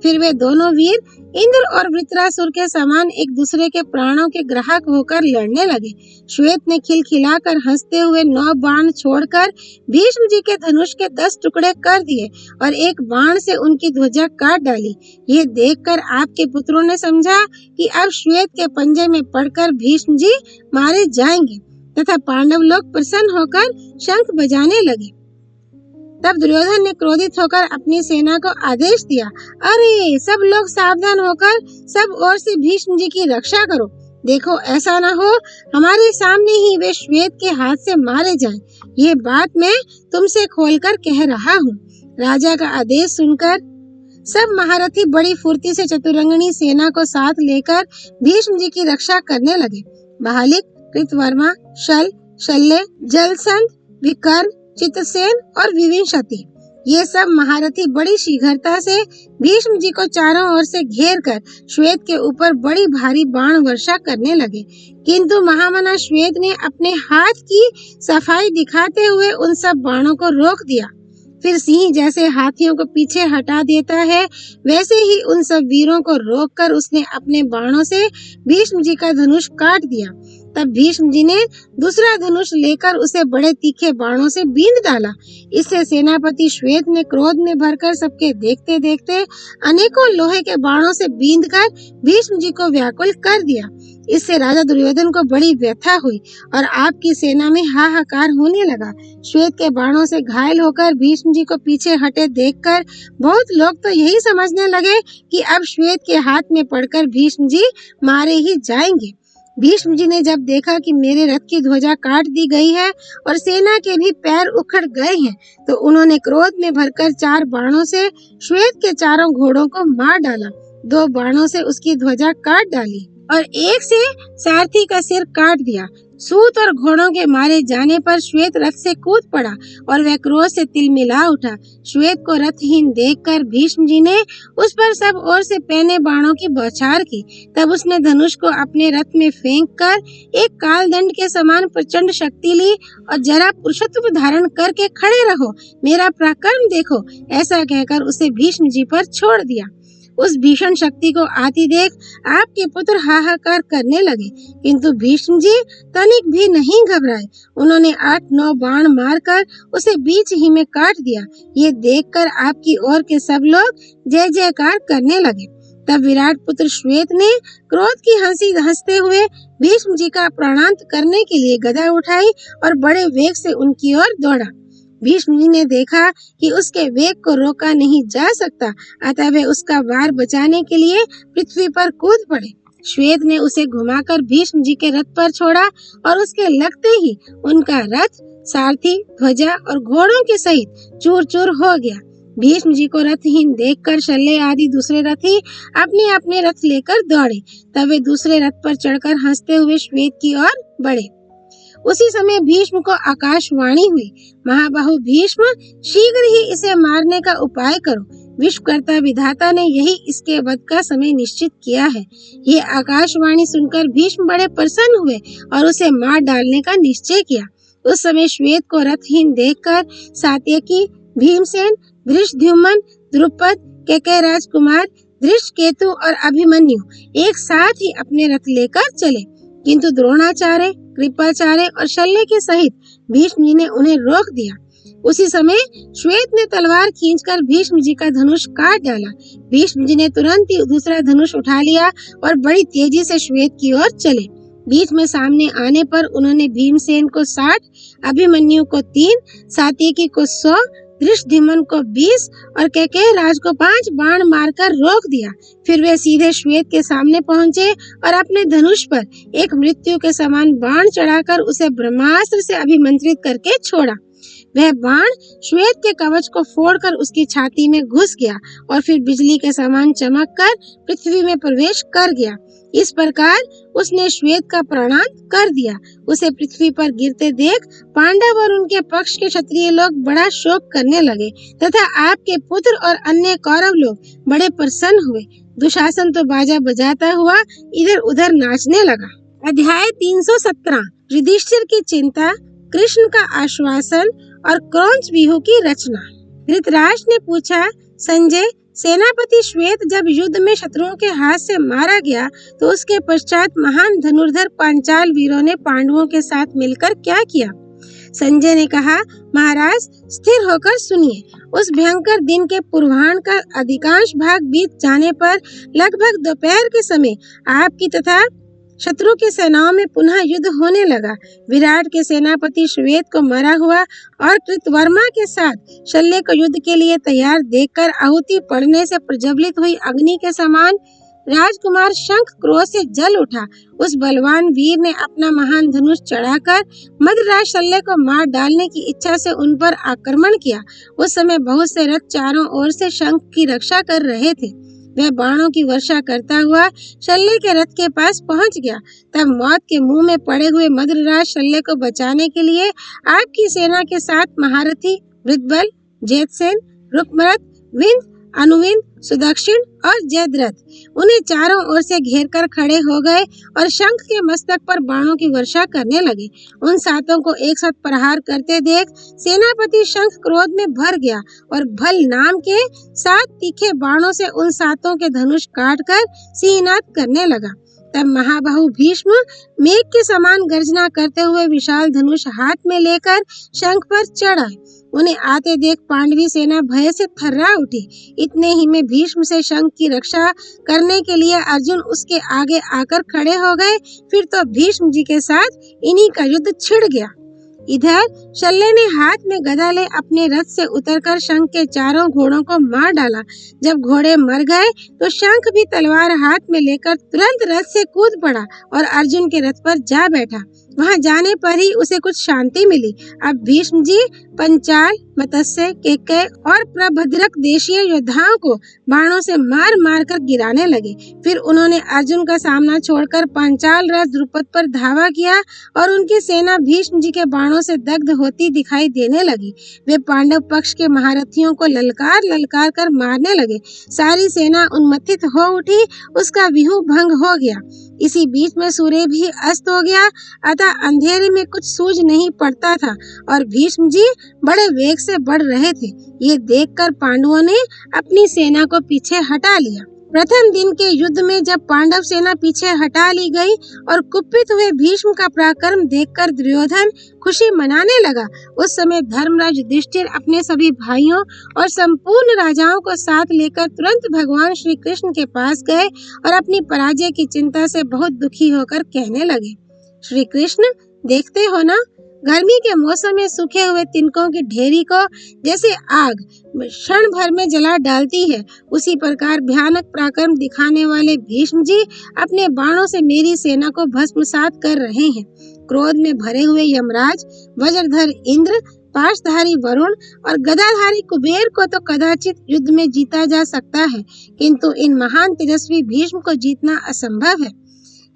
फिर वे दोनों वीर इंद्र और वृत्रासुर के समान एक दूसरे के प्राणों के ग्राहक होकर लड़ने लगे। श्वेत ने खिलखिलाकर हंसते हुए 9 बाण छोड़कर भीष्म जी के धनुष के 10 टुकड़े कर दिए और एक बाण से उनकी ध्वजा काट डाली। ये देखकर आपके पुत्रों ने समझा कि अब श्वेत के पंजे में पड़कर भीष्म जी मारे जाएंगे तथा पांडव लोग प्रसन्न होकर शंख बजाने लगे। तब दुर्योधन ने क्रोधित होकर अपनी सेना को आदेश दिया, अरे सब लोग सावधान होकर सब ओर से भीष्म जी की रक्षा करो। देखो ऐसा न हो हमारे सामने ही वे श्वेत के हाथ से मारे जाएं। ये बात मैं तुमसे खोलकर कह रहा हूँ। राजा का आदेश सुनकर सब महारथी बड़ी फुर्ती से चतुरंगिणी सेना को साथ लेकर भीष्म जी की रक्षा करने लगे। महालिक, कृतवर्मा, शल, शल्य, जलसंध, विकर्ण, चित्रसेन और विविंशति, ये सब महारथी बड़ी शीघ्रता से भीष्म जी को चारों ओर से घेर कर श्वेत के ऊपर बड़ी भारी बाण वर्षा करने लगे। किंतु महामना श्वेत ने अपने हाथ की सफाई दिखाते हुए उन सब बाणों को रोक दिया। फिर सिंह जैसे हाथियों को पीछे हटा देता है, वैसे ही उन सब वीरों को रोककर उसने अपने बाणों से भीष्म जी का धनुष काट दिया। तब भीष्म जी ने दूसरा धनुष लेकर उसे बड़े तीखे बाणों से बींध डाला। इससे सेनापति श्वेत ने क्रोध में भरकर सबके देखते देखते अनेकों लोहे के बाणों से बींधकर भीष्म जी को व्याकुल कर दिया। इससे राजा दुर्योधन को बड़ी व्यथा हुई और आपकी सेना में हाहाकार होने लगा। श्वेत के बाणों से घायल होकर भीष्म जी को पीछे हटे देखकर बहुत लोग तो यही समझने लगे कि अब श्वेत के हाथ में पड़कर भीष्म जी मारे ही जाएंगे। भीष्म जी ने जब देखा कि मेरे रथ की ध्वजा काट दी गई है और सेना के भी पैर उखड़ गए हैं, तो उन्होंने क्रोध में भरकर 4 बाणों से श्वेत के चारों घोड़ों को मार डाला। 2 बाणों से उसकी ध्वजा काट डाली और एक से सारथी का सिर काट दिया। सूत और घोड़ों के मारे जाने पर श्वेत रथ से कूद पड़ा और वह क्रोध से तिलमिला उठा। श्वेत को रथहीन देखकर भीष्म जी ने उस पर सब ओर से पहने बाणों की बौछार की। तब उसने धनुष को अपने रथ में फेंककर एक कालदंड के समान प्रचंड शक्ति ली और जरा पुरुषत्व धारण करके खड़े रहो, मेरा पराक्रम देखो, ऐसा कहकर उसे भीष्म जी पर छोड़ दिया। उस भीषण शक्ति को आती देख आपके पुत्र हाहाकार करने लगे, किंतु भीष्म जी तनिक भी नहीं घबराए। उन्होंने 8-9 बाण मारकर उसे बीच ही में काट दिया। ये देखकर आपकी ओर के सब लोग जय जयकार करने लगे। तब विराट पुत्र श्वेत ने क्रोध की हंसी हंसते हुए भीष्म जी का प्राणांत करने के लिए गदा उठाई और बड़े वेग से उनकी ओर दौड़ा। भीष्म जी ने देखा कि उसके वेग को रोका नहीं जा सकता, अतः वे उसका वार बचाने के लिए पृथ्वी पर कूद पड़े। श्वेत ने उसे घुमाकर भीष्म जी के रथ पर छोड़ा और उसके लगते ही उनका रथ, सारथी, ध्वजा और घोड़ों के सहित चूर चूर हो गया। भीष्म जी को रथहीन देखकर शल्य आदि दूसरे रथी अपने अपने रथ लेकर दौड़े। तब वे दूसरे रथ पर चढ़कर हंसते हुए श्वेत की ओर बढ़े। उसी समय भीष्म को आकाशवाणी हुई, महाबाहु भीष्म, शीघ्र ही इसे मारने का उपाय करो। विश्वकर्ता विधाता ने यही इसके वध का समय निश्चित किया है। ये आकाशवाणी सुनकर भीष्म बड़े प्रसन्न हुए और उसे मार डालने का निश्चय किया। उस समय श्वेत को रथहीन देखकर सात्यकी, भीमसेन, धृष्टद्युम्न, द्रुपद, कैकेयी राजकुमार, धृष्टकेतु और अभिमन्यु एक साथ ही अपने रथ लेकर चले, किंतु द्रोणाचार्य, कृपाचार्य और शल्य के सहित भीष्म जी ने उन्हें रोक दिया। उसी समय श्वेत ने तलवार खींचकर भीष्म जी का धनुष काट डाला। भीष्म जी ने तुरंत ही दूसरा धनुष उठा लिया और बड़ी तेजी से श्वेत की ओर चले। बीच में सामने आने पर उन्होंने भीमसेन को 60, अभिमन्यु को 3, सात्यकी को 100, धृष्टद्युम्न को 20 और कैकेयी राज को 5 बाण मारकर रोक दिया। फिर वे सीधे श्वेत के सामने पहुंचे और अपने धनुष पर एक मृत्यु के समान बाण चढ़ाकर उसे ब्रह्मास्त्र से अभिमंत्रित करके छोड़ा। वह बाण श्वेत के कवच को फोड़कर उसकी छाती में घुस गया और फिर बिजली के समान चमककर पृथ्वी में प्रवेश कर गया। इस प्रकार उसने श्वेत का प्राणांत कर दिया। उसे पृथ्वी पर गिरते देख पांडव और उनके पक्ष के क्षत्रिय लोग बड़ा शोक करने लगे तथा आपके पुत्र और अन्य कौरव लोग बड़े प्रसन्न हुए। दुशासन तो बाजा बजाता हुआ इधर उधर नाचने लगा। अध्याय 317 युधिष्ठिर की चिंता, कृष्ण का आश्वासन और क्रौंच व्यूह की रचना। धृतराष्ट्र ने पूछा, संजय, सेनापति श्वेत जब युद्ध में शत्रुओं के हाथ से मारा गया तो उसके पश्चात महान धनुर्धर पांचाल वीरों ने पांडवों के साथ मिलकर क्या किया? संजय ने कहा, महाराज, स्थिर होकर सुनिए। उस भयंकर दिन के पूर्वाह्न का अधिकांश भाग बीत जाने पर लगभग दोपहर के समय आपकी तथा शत्रु की सेनाओं में पुनः युद्ध होने लगा। विराट के सेनापति श्वेत को मरा हुआ और कृतवर्मा के साथ शल्य को युद्ध के लिए तैयार देखकर आहुति पड़ने से प्रज्वलित हुई अग्नि के समान राजकुमार शंख क्रोध से जल उठा। उस बलवान वीर ने अपना महान धनुष चढ़ाकर मद्रराज शल्य को मार डालने की इच्छा से उन पर आक्रमण किया। उस समय बहुत से रथ चारों ओर से शंख की रक्षा कर रहे थे। वह बाणों की वर्षा करता हुआ शल्य के रथ के पास पहुंच गया। तब मौत के मुंह में पड़े हुए मद्रराज शल्य को बचाने के लिए आपकी सेना के साथ महारथी वृद्धबल, जेतसेन, रुक्मरथ, विंध, अनुविंध, सुदक्षिण और जयद्रथ उन्हें चारों ओर से घेर कर खड़े हो गए और शंख के मस्तक पर बाणों की वर्षा करने लगे। उन सातों को एक साथ प्रहार करते देख सेनापति शंख क्रोध में भर गया और भल नाम के 7 तीखे बाणों से उन सातों के धनुष काटकर सिंहनाद करने लगा। तब महाबाहु भीष्म मेघ के समान गर्जना करते हुए विशाल धनुष हाथ में लेकर शंख पर चढ़ आए। उन्हें आते देख पांडवी सेना भय से थर्रा उठी। इतने ही में भीष्म से शंख की रक्षा करने के लिए अर्जुन उसके आगे आकर खड़े हो गए। फिर तो भीष्म जी के साथ इन्हीं का युद्ध छिड़ गया। इधर शल्य ने हाथ में गदा ले अपने रथ से उतरकर शंख के चारों घोड़ों को मार डाला। जब घोड़े मर गए तो शंख भी तलवार हाथ में लेकर तुरंत रथ से कूद पड़ा और अर्जुन के रथ पर जा बैठा। वहां जाने पर ही उसे कुछ शांति मिली। अब भीष्म जी पंचाल, मत्स्य, कैकेयी और प्रभद्रक देशीय योद्धाओं को बाणों से मार मार कर गिराने लगे। फिर उन्होंने अर्जुन का सामना छोड़कर पांचाल राज द्रुपद पर धावा किया और उनकी सेना भीष्म जी के बाणों से दग्ध होती दिखाई देने लगी। वे पांडव पक्ष के महारथियों को ललकार ललकार कर मारने लगे। सारी सेना उन्मत्तित हो उठी, उसका व्यूह भंग हो गया। इसी बीच में सूर्य भी अस्त हो गया, अतः अंधेरे में कुछ सूझ नहीं पड़ता था और भीष्म जी बड़े वेग से बढ़ रहे थे। ये देखकर पांडवों ने अपनी सेना को पीछे हटा लिया। प्रथम दिन के युद्ध में जब पांडव सेना पीछे हटा ली गई और कुपित हुए भीष्म का पराक्रम देखकर दुर्योधन खुशी मनाने लगा, उस समय धर्मराज युधिष्ठिर अपने सभी भाइयों और संपूर्ण राजाओं को साथ लेकर तुरंत भगवान श्री कृष्ण के पास गए और अपनी पराजय की चिंता से बहुत दुखी होकर कहने लगे, श्री कृष्ण, देखते हो ना, गर्मी के मौसम में सूखे हुए तिनकों की ढेरी को जैसे आग क्षण भर में जला डालती है, उसी प्रकार भयानक पराक्रम दिखाने वाले भीष्म जी अपने बाणों से मेरी सेना को भस्मसात कर रहे हैं। क्रोध में भरे हुए यमराज, वज्रधर इंद्र, पाशधारी वरुण और गदाधारी कुबेर को तो कदाचित युद्ध में जीता जा सकता है, किंतु इन महान तेजस्वी भीष्म को जीतना असंभव है।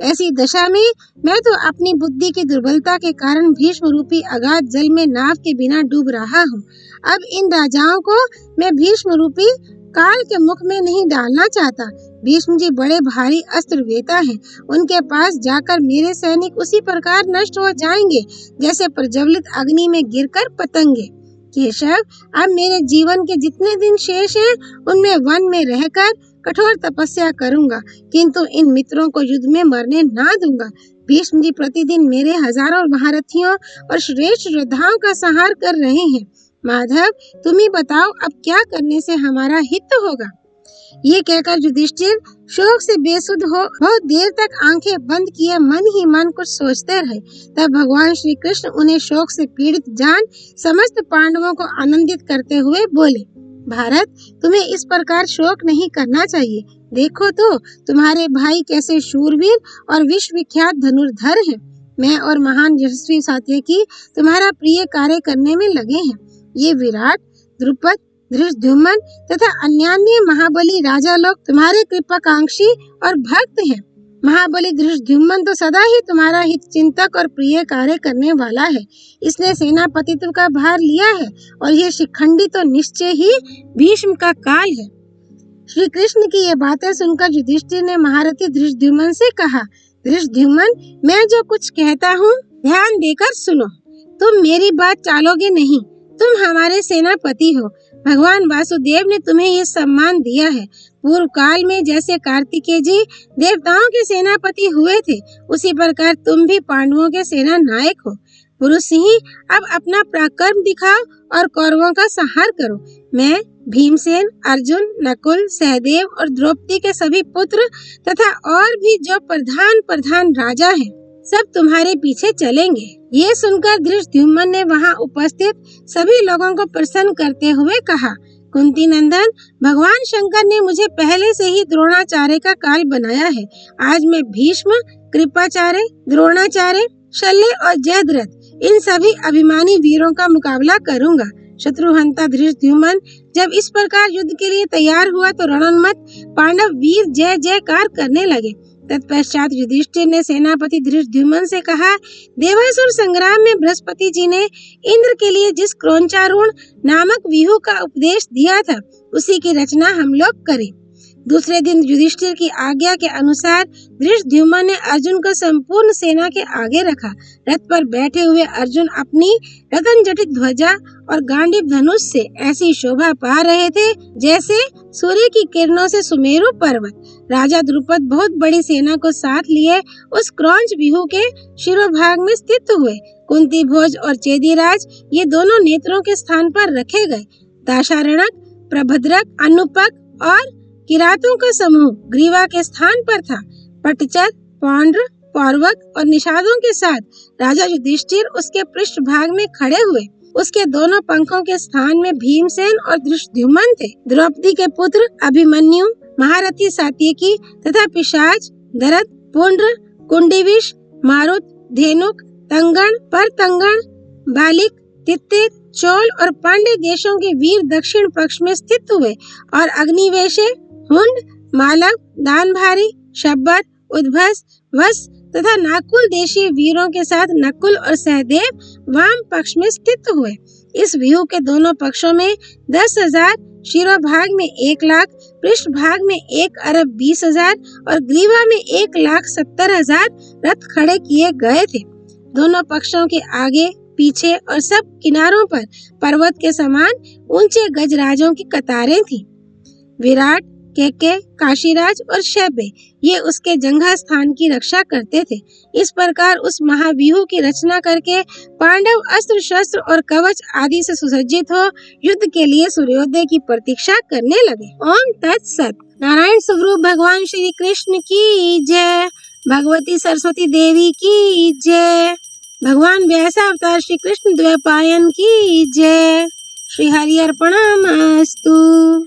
ऐसी दशा में मैं तो अपनी बुद्धि की दुर्बलता के कारण भीष्म रूपी अगाध जल में नाव के बिना डूब रहा हूँ। अब इन राजाओं को मैं भीष्म रूपी काल के मुख में नहीं डालना चाहता। भीष्म जी बड़े भारी अस्त्र वेता हैं, उनके पास जाकर मेरे सैनिक उसी प्रकार नष्ट हो जाएंगे जैसे प्रज्वलित अग्नि में गिरकर पतंगे। केशव, अब मेरे जीवन के जितने दिन शेष हैं, उनमें वन में रहकर कठोर तपस्या करूंगा, किंतु इन मित्रों को युद्ध में मरने ना दूंगा। भीष्म जी प्रतिदिन मेरे हजारों महारथियों और श्रेष्ठ योद्धाओं का संहार कर रहे हैं। माधव, तुम ही बताओ अब क्या करने से हमारा हित होगा। ये कहकर युधिष्ठिर शोक से बेसुध हो बहुत देर तक आंखें बंद किए मन ही मन कुछ सोचते रहे। तब भगवान श्री कृष्ण उन्हें शोक से पीड़ित जान समस्त पांडवों को आनंदित करते हुए बोले, भारत, तुम्हें इस प्रकार शोक नहीं करना चाहिए। देखो तो तुम्हारे भाई कैसे शूरवीर और विश्व विख्यात धनुर्धर हैं। मैं और महान यशस्वी सात्यकी तुम्हारा प्रिय कार्य करने में लगे हैं। ये विराट, द्रुपद, धृष्टद्युम्न तथा अन्यान्य महाबली राजा लोग तुम्हारे कृपाकांक्षी और भक्त हैं। महाबली धृष्टद्युम्न तो सदा ही तुम्हारा हित चिंतक और प्रिय कार्य करने वाला है। इसने सेनापतित्व का भार लिया है और ये शिखंडी तो निश्चय ही भीष्म का काल है। श्री कृष्ण की ये बातें सुनकर युधिष्ठिर ने महारथी धृष्टद्युम्न से कहा, धृष्टद्युम्न, मैं जो कुछ कहता हूँ ध्यान देकर सुनो। तुम मेरी बात टालोगे नहीं। तुम हमारे सेनापति हो। भगवान वासुदेव ने तुम्हें ये सम्मान दिया है। पूर्व काल में जैसे कार्तिकेय जी देवताओं के सेनापति हुए थे, उसी प्रकार तुम भी पांडवों के सेना नायक हो। पुरुष सिंह, अब अपना पराक्रम दिखाओ और कौरवों का संहार करो। मैं, भीमसेन, अर्जुन, नकुल, सहदेव और द्रौपदी के सभी पुत्र तथा और भी जो प्रधान राजा हैं, सब तुम्हारे पीछे चलेंगे। ये सुनकर धृष्टद्युम्न ने वहां उपस्थित सभी लोगों को प्रसन्न करते हुए कहा, कुंती नंदन, भगवान शंकर ने मुझे पहले से ही द्रोणाचार्य का काल बनाया है। आज मैं भीष्म, कृपाचार्य, द्रोणाचार्य, शल्य और जयद्रथ इन सभी अभिमानी वीरों का मुकाबला करूंगा। शत्रुहंता धृष्टद्युम्न जब इस प्रकार युद्ध के लिए तैयार हुआ तो रणोन्मत्त पांडव वीर जय जयकार करने लगे। तत्पश्चात युधिष्ठिर ने सेनापति धृष्टद्युम्न से कहा, देवासुर संग्राम में बृहस्पति जी ने इंद्र के लिए जिस क्रोंचारूढ़ नामक व्यूह का उपदेश दिया था, उसी की रचना हम लोग करें। दूसरे दिन युधिष्ठिर की आज्ञा के अनुसार धृष्टद्युम्न ने अर्जुन को संपूर्ण सेना के आगे रखा। रथ पर बैठे हुए अर्जुन अपनी रतन जटित ध्वजा और गांडीव धनुष से ऐसी शोभा पा रहे थे जैसे सूर्य की किरणों से सुमेरु पर्वत। राजा द्रुपद बहुत बड़ी सेना को साथ लिए उस क्रौंच व्यूह के शिरोभाग में स्थित हुए। कुंती भोज और चेदीराज ये दोनों नेत्रों के स्थान पर रखे गए। दाशारणक, प्रभद्रक, अनुपक और किरातों का समूह ग्रीवा के स्थान पर था। पटचर, पौंड्र, पौर्वक और निषादों के साथ राजा युधिष्ठिर उसके पृष्ठभाग में खड़े हुए। उसके दोनों पंखों के स्थान में भीमसेन और धृष्टद्युम्न थे। द्रौपदी के पुत्र अभिमन्यु, महारथी सात्यकी तथा पिशाच, दरत, पुंड्र, कुंडीविष, मारुत, धेनुक, तंगण, परतंगण, बालिक, तित्तिर, चोल और पांडे देशों के वीर दक्षिण पक्ष में स्थित हुए और अग्निवेशे, हुंड, मालव, दानभारी, शब्बर, उद्भस, वस तथा नाकुल देशीय वीरों के साथ नकुल और सहदेव वाम पक्ष में स्थित हुए। इस व्यूह के दोनों पक्षों में 10,000, शिरोभाग में 1,00,000, पृष्ठभाग में 1,20,000 और ग्रीवा में 1,70,000 रथ खड़े किए गए थे। दोनों पक्षों के आगे, पीछे और सब किनारों पर पर्वत के समान ऊंचे गजराजों की कतारें थीं। विराट, केके, काशीराज और शैब्य ये उसके जंघा स्थान की रक्षा करते थे। इस प्रकार उस महाव्यूह की रचना करके पांडव अस्त्र शस्त्र और कवच आदि से सुसज्जित हो युद्ध के लिए सूर्योदय की प्रतीक्षा करने लगे। ओम तत्सत। नारायण स्वरूप भगवान श्री कृष्ण की जय। भगवती सरस्वती देवी की जय। भगवान व्यास अवतार श्री कृष्ण द्वैपायन की जय। श्री हरि अर्पणमस्तु।